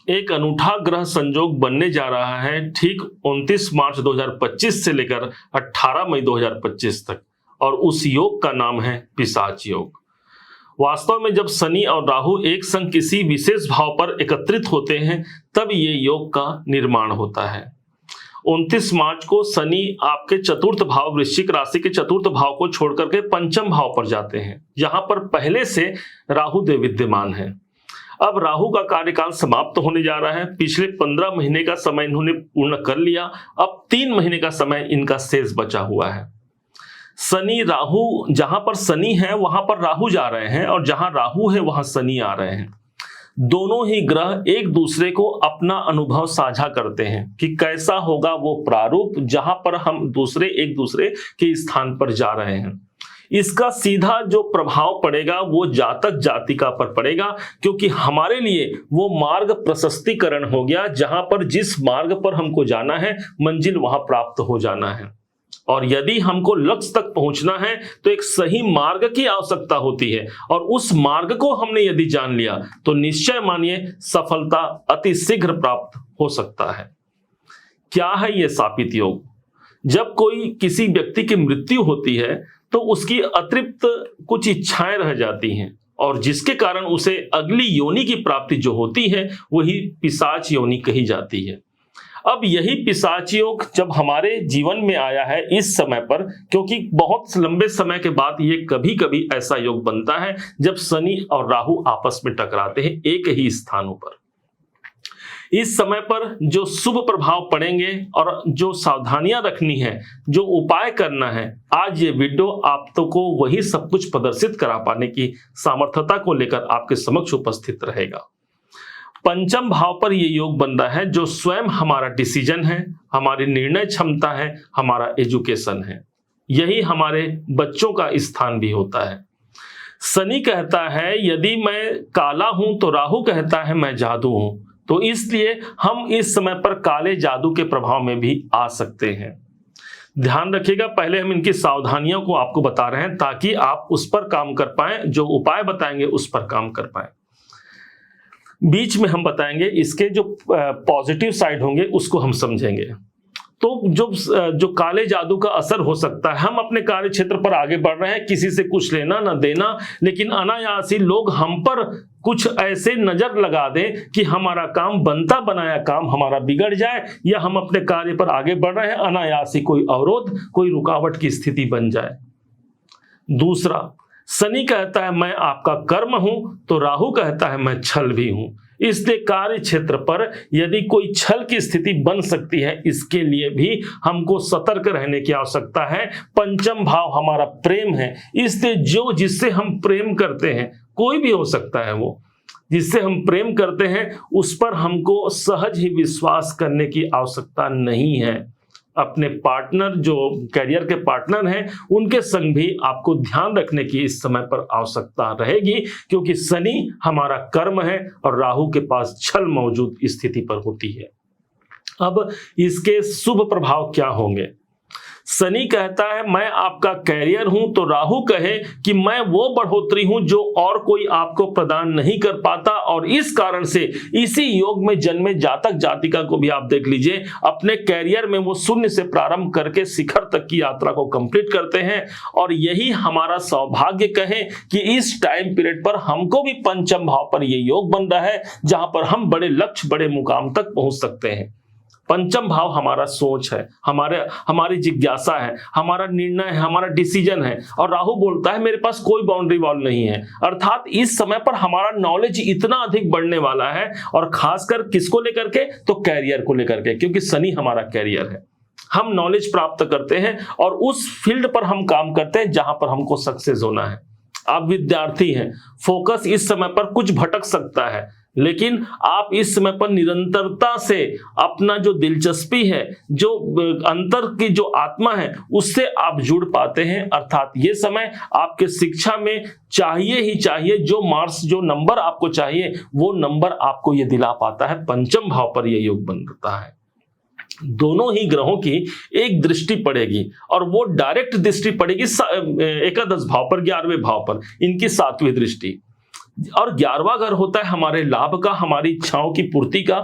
एक अनूठा ग्रह संयोग बनने जा रहा है ठीक 29 मार्च 2025 से लेकर 18 मई 2025 तक, और उस योग का नाम है पिशाच योग। वास्तव में जब शनि और राहु एक संग किसी विशेष भाव पर एकत्रित होते हैं तब ये योग का निर्माण होता है। 29 मार्च को शनि आपके चतुर्थ भाव वृश्चिक राशि के चतुर्थ भाव को छोड़कर के पंचम भाव पर जाते हैं, जहां पर पहले से राहु देव विद्यमान है। अब राहु का कार्यकाल समाप्त होने जा रहा है। पिछले 15 महीने का समय इन्होंने पूर्ण कर लिया, अब 3 महीने का समय इनका शेष बचा हुआ है। शनि राहु, जहां पर शनि है वहां पर राहु जा रहे हैं, और जहां राहु है वहां शनि आ रहे हैं। दोनों ही ग्रह एक दूसरे को अपना अनुभव साझा करते हैं कि कैसा होगा वो प्रारूप जहां पर हम दूसरे एक दूसरे के स्थान पर जा रहे हैं। इसका सीधा जो प्रभाव पड़ेगा वो जातक जातिका पर पड़ेगा, क्योंकि हमारे लिए वो मार्ग प्रशस्तीकरण हो गया, जहां पर जिस मार्ग पर हमको जाना है मंजिल वहां प्राप्त हो जाना है। और यदि हमको लक्ष्य तक पहुंचना है तो एक सही मार्ग की आवश्यकता होती है, और उस मार्ग को हमने यदि जान लिया तो निश्चय मानिए सफलता अति शीघ्र प्राप्त हो सकता है। क्या है ये शापित योग? जब कोई किसी व्यक्ति की मृत्यु होती है तो उसकी अतिरिक्त कुछ इच्छाएं रह जाती हैं, और जिसके कारण उसे अगली योनि की प्राप्ति जो होती है वही पिशाच योनि कही जाती है। अब यही पिशाच योग जब हमारे जीवन में आया है इस समय पर, क्योंकि बहुत लंबे समय के बाद ये कभी कभी ऐसा योग बनता है जब शनि और राहु आपस में टकराते हैं एक ही स्थानों पर। इस समय पर जो शुभ प्रभाव पड़ेंगे और जो सावधानियां रखनी है, जो उपाय करना है, आज ये वीडियो आप तो को वही सब कुछ प्रदर्शित करा पाने की सामर्थ्यता को लेकर आपके समक्ष उपस्थित रहेगा। पंचम भाव पर ये योग बन रहा है जो स्वयं हमारा डिसीजन है, हमारी निर्णय क्षमता है, हमारा एजुकेशन है। यही हमारे बच्चों का स्थान भी होता है। शनि कहता है यदि मैं काला हूं तो राहु कहता है मैं जादू हूं, तो इसलिए हम इस समय पर काले जादू के प्रभाव में भी आ सकते हैं। ध्यान रखिएगा, पहले हम इनकी सावधानियों को आपको बता रहे हैं ताकि आप उस पर काम कर पाएं, जो उपाय बताएंगे उस पर काम कर पाएं। बीच में हम बताएंगे इसके जो पॉजिटिव साइड होंगे उसको हम समझेंगे। तो जो काले जादू का असर हो सकता है, हम अपने कार्य क्षेत्र पर आगे बढ़ रहे हैं, किसी से कुछ लेना ना देना, लेकिन अनायासी लोग हम पर कुछ ऐसे नजर लगा दें कि हमारा काम बनता बनाया काम हमारा बिगड़ जाए, या हम अपने कार्य पर आगे बढ़ रहे हैं अनायासी कोई अवरोध, कोई रुकावट की स्थिति बन जाए। दूसरा, शनि कहता है मैं आपका कर्म हूं, तो राहु कहता है मैं छल भी हूं। इसलिए कार्य क्षेत्र पर यदि कोई छल की स्थिति बन सकती है, इसके लिए भी हमको सतर्क रहने की आवश्यकता है। पंचम भाव हमारा प्रेम है, इसलिए जो जिससे हम प्रेम करते हैं, कोई भी हो सकता है वो जिससे हम प्रेम करते हैं, उस पर हमको सहज ही विश्वास करने की आवश्यकता नहीं है। अपने पार्टनर जो कैरियर के पार्टनर हैं उनके संग भी आपको ध्यान रखने की इस समय पर आवश्यकता रहेगी, क्योंकि शनि हमारा कर्म है और राहु के पास छल मौजूद स्थिति पर होती है। अब इसके शुभ प्रभाव क्या होंगे? शनि कहता है मैं आपका कैरियर हूं, तो राहु कहे कि मैं वो बढ़ोतरी हूं जो और कोई आपको प्रदान नहीं कर पाता, और इस कारण से इसी योग में जन्मे जातक जातिका को भी आप देख लीजिए, अपने कैरियर में वो शून्य से प्रारंभ करके शिखर तक की यात्रा को कंप्लीट करते हैं। और यही हमारा सौभाग्य कहें कि इस टाइम पीरियड पर हमको भी पंचम भाव पर ये योग बन रहा है, जहां पर हम बड़े लक्ष्य बड़े मुकाम तक पहुंच सकते हैं। पंचम भाव हमारा सोच है, हमारी जिज्ञासा है, हमारा निर्णय है, हमारा डिसीजन है, और राहु बोलता है मेरे पास कोई बाउंड्री वॉल नहीं है। अर्थात इस समय पर हमारा नॉलेज इतना अधिक बढ़ने वाला है, और खासकर किसको लेकर के? तो कैरियर को लेकर के, क्योंकि शनि हमारा कैरियर है। हम नॉलेज प्राप्त करते हैं और उस फील्ड पर हम काम करते हैं जहां पर हमको सक्सेस होना है। आप विद्यार्थी हैं, फोकस इस समय पर कुछ भटक सकता है, लेकिन आप इस समय पर निरंतरता से अपना जो दिलचस्पी है, जो अंतर की जो आत्मा है, उससे आप जुड़ पाते हैं। अर्थात ये समय आपके शिक्षा में चाहिए ही चाहिए, जो मार्क्स जो नंबर आपको चाहिए वो नंबर आपको ये दिला पाता है। पंचम भाव पर ये योग बनता है। दोनों ही ग्रहों की एक दृष्टि पड़ेगी, और वो डायरेक्ट दृष्टि पड़ेगी एकादश भाव पर, 11वें भाव पर, इनकी 7वीं दृष्टि। और 11वां घर होता है हमारे लाभ का, हमारी इच्छाओं की पूर्ति का।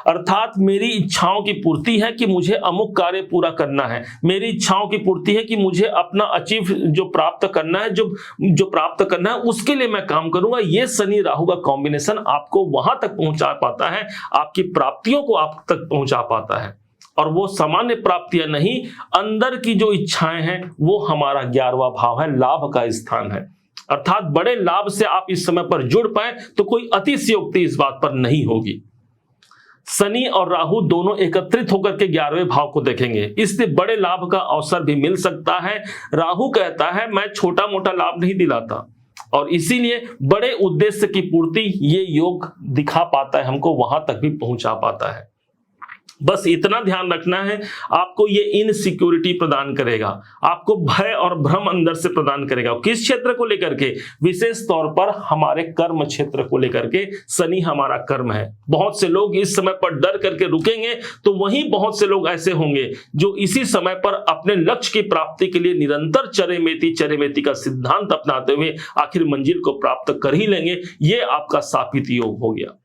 अर्थात मेरी इच्छाओं की पूर्ति है कि मुझे अमुक कार्य पूरा करना है, मेरी इच्छाओं की पूर्ति है कि मुझे अपना अचीव जो प्राप्त करना है, जो प्राप्त करना है उसके लिए मैं काम करूंगा। ये शनि राहु का कॉम्बिनेशन आपको वहां तक पहुंचा पाता है, आपकी प्राप्तियों को आप तक पहुंचा पाता है। और वो सामान्य प्राप्तियां नहीं, अंदर की जो इच्छाएं हैं वो हमारा 11वां भाव है, लाभ का स्थान है। अर्थात बड़े लाभ से आप इस समय पर जुड़ पाए तो कोई अतिशयोक्ति इस बात पर नहीं होगी। शनि और राहु दोनों एकत्रित होकर के 11वें भाव को देखेंगे, इसलिए बड़े लाभ का अवसर भी मिल सकता है। राहु कहता है मैं छोटा मोटा लाभ नहीं दिलाता, और इसीलिए बड़े उद्देश्य की पूर्ति ये योग दिखा पाता है, हमको वहां तक भी पहुंचा पाता है। बस इतना ध्यान रखना है, आपको ये इनसिक्योरिटी प्रदान करेगा, आपको भय और भ्रम अंदर से प्रदान करेगा। किस क्षेत्र को लेकर के? विशेष तौर पर हमारे कर्म क्षेत्र को लेकर के। शनि हमारा कर्म है। बहुत से लोग इस समय पर डर करके रुकेंगे, तो वहीं बहुत से लोग ऐसे होंगे जो इसी समय पर अपने लक्ष्य की प्राप्ति के लिए निरंतर चरेमेती का सिद्धांत अपनाते हुए आखिर मंजिल को प्राप्त कर ही लेंगे। ये आपका शापित योग हो गया।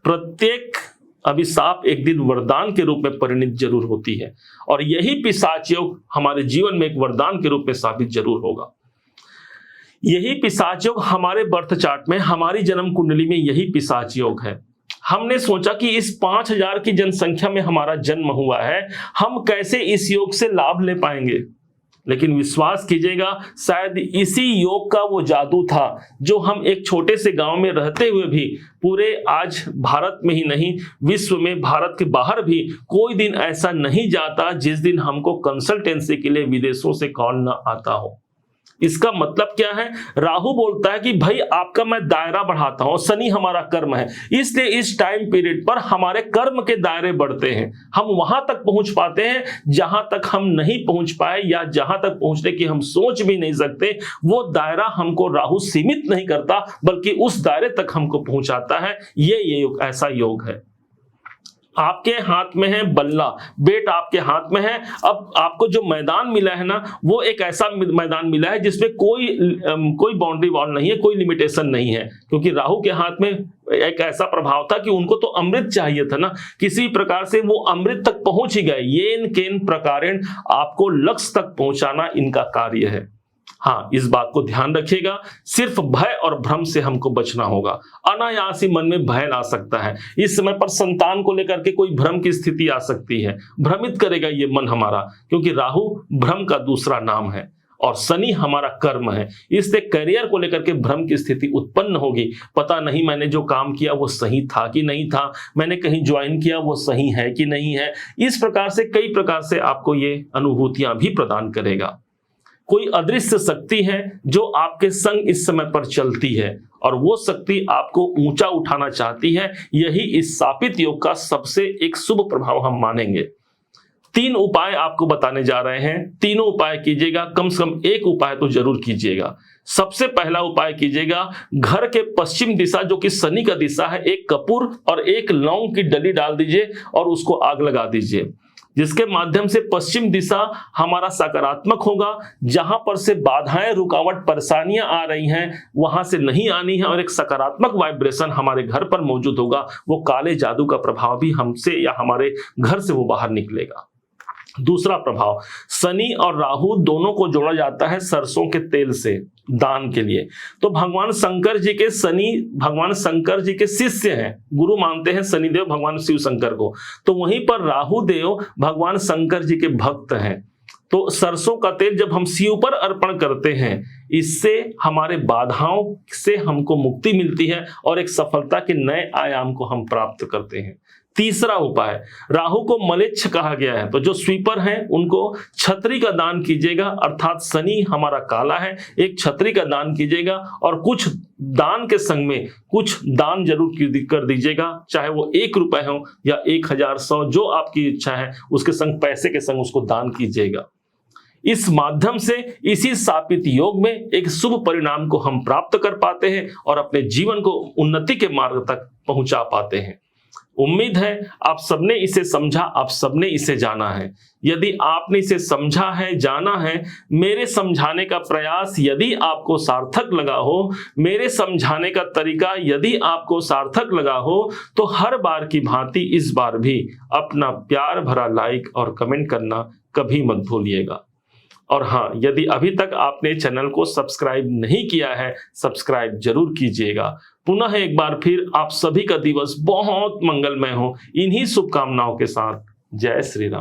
प्रत्येक अभिशाप एक दिन वरदान के रूप में परिणित जरूर होती है, और यही पिशाच योग हमारे जीवन में एक वरदान के रूप में साबित जरूर होगा। यही पिशाच योग हमारे बर्थ चार्ट में, हमारी जन्म कुंडली में यही पिशाच योग है। हमने सोचा कि इस 5000 की जनसंख्या में हमारा जन्म हुआ है, हम कैसे इस योग से लाभ ले पाएंगे। लेकिन विश्वास कीजिएगा, शायद इसी योग का वो जादू था जो हम एक छोटे से गांव में रहते हुए भी पूरे आज भारत में ही नहीं विश्व में, भारत के बाहर भी कोई दिन ऐसा नहीं जाता जिस दिन हमको कंसल्टेंसी के लिए विदेशों से कॉल न आता हो। इसका मतलब क्या है? राहु बोलता है कि भाई आपका मैं दायरा बढ़ाता हूं, शनि हमारा कर्म है, इसलिए इस टाइम पीरियड पर हमारे कर्म के दायरे बढ़ते हैं, हम वहां तक पहुंच पाते हैं जहां तक हम नहीं पहुंच पाए, या जहां तक पहुंचने की हम सोच भी नहीं सकते। वो दायरा हमको राहु सीमित नहीं करता, बल्कि उस दायरे तक हमको पहुंचाता है। ये योग ऐसा योग है। आपके हाथ में है बल्ला, बेट आपके हाथ में है। अब आपको जो मैदान मिला है ना, वो एक ऐसा मैदान मिला है जिसमें कोई बाउंड्री वॉल नहीं है, कोई लिमिटेशन नहीं है, क्योंकि राहु के हाथ में एक ऐसा प्रभाव था कि उनको तो अमृत चाहिए था ना, किसी प्रकार से वो अमृत तक पहुंच ही गए। येन केन प्रकारेण आपको लक्ष्य तक पहुंचाना इनका कार्य है। हाँ, इस बात को ध्यान रखिएगा, सिर्फ भय और भ्रम से हमको बचना होगा। अनायास ही मन में भय ला सकता है। इस समय पर संतान को लेकर के कोई भ्रम की स्थिति आ सकती है, भ्रमित करेगा ये मन हमारा, क्योंकि राहु भ्रम का दूसरा नाम है और शनि हमारा कर्म है। इससे करियर को लेकर के भ्रम की स्थिति उत्पन्न होगी। पता नहीं मैंने जो काम किया वो सही था कि नहीं था, मैंने कहीं ज्वाइन किया वो सही है कि नहीं है। इस प्रकार से कई प्रकार से आपको ये अनुभूतियां भी प्रदान करेगा। कोई अदृश्य शक्ति है जो आपके संग इस समय पर चलती है, और वो शक्ति आपको ऊंचा उठाना चाहती है। यही इस शापित योग का सबसे एक शुभ प्रभाव हम मानेंगे। 3 उपाय आपको बताने जा रहे हैं, तीनों उपाय कीजिएगा, कम से कम एक उपाय तो जरूर कीजिएगा। सबसे पहला उपाय कीजिएगा, घर के पश्चिम दिशा जो कि शनि का दिशा है, एक कपूर और एक लौंग की डली डाल दीजिए और उसको आग लगा दीजिए, जिसके माध्यम से पश्चिम दिशा हमारा सकारात्मक होगा। जहां पर से बाधाएं, रुकावट, परेशानियां आ रही हैं वहां से नहीं आनी है, और एक सकारात्मक वाइब्रेशन हमारे घर पर मौजूद होगा। वो काले जादू का प्रभाव भी हमसे या हमारे घर से वो बाहर निकलेगा। दूसरा प्रभाव, शनि और राहु दोनों को जोड़ा जाता है सरसों के तेल से दान के लिए। तो भगवान शंकर जी के शनि भगवान शंकर जी के शिष्य हैं, गुरु मानते हैं शनिदेव भगवान शिव शंकर को, तो वहीं पर राहु देव भगवान शंकर जी के भक्त हैं। तो सरसों का तेल जब हम शिव पर अर्पण करते हैं, इससे हमारे बाधाओं से हमको मुक्ति मिलती है और एक सफलता के नए आयाम को हम प्राप्त करते हैं। तीसरा उपाय, राहु को मलेच्छ कहा गया है, तो जो स्वीपर हैं उनको छतरी का दान कीजिएगा। अर्थात शनि हमारा काला है, एक छतरी का दान कीजिएगा और कुछ दान के संग में कुछ दान जरूर कर दीजिएगा, चाहे वो 1 रुपए हो या 1000, 100, जो आपकी इच्छा है उसके संग, पैसे के संग उसको दान कीजिएगा। इस माध्यम से इसी शापित योग में एक शुभ परिणाम को हम प्राप्त कर पाते हैं और अपने जीवन को उन्नति के मार्ग तक पहुंचा पाते हैं। उम्मीद है आप सबने इसे समझा, आप सबने इसे जाना है। यदि आपने इसे समझा है, जाना है, मेरे समझाने का प्रयास यदि आपको सार्थक लगा हो, मेरे समझाने का तरीका यदि आपको सार्थक लगा हो, तो हर बार की भांति इस बार भी अपना प्यार भरा लाइक और कमेंट करना कभी मत भूलिएगा। और हाँ, यदि अभी तक आपने चैनल को सब्सक्राइब नहीं किया है, सब्सक्राइब जरूर कीजिएगा। पुनः एक बार फिर आप सभी का दिवस बहुत मंगलमय हो, इन्हीं शुभकामनाओं के साथ। जय श्री राम।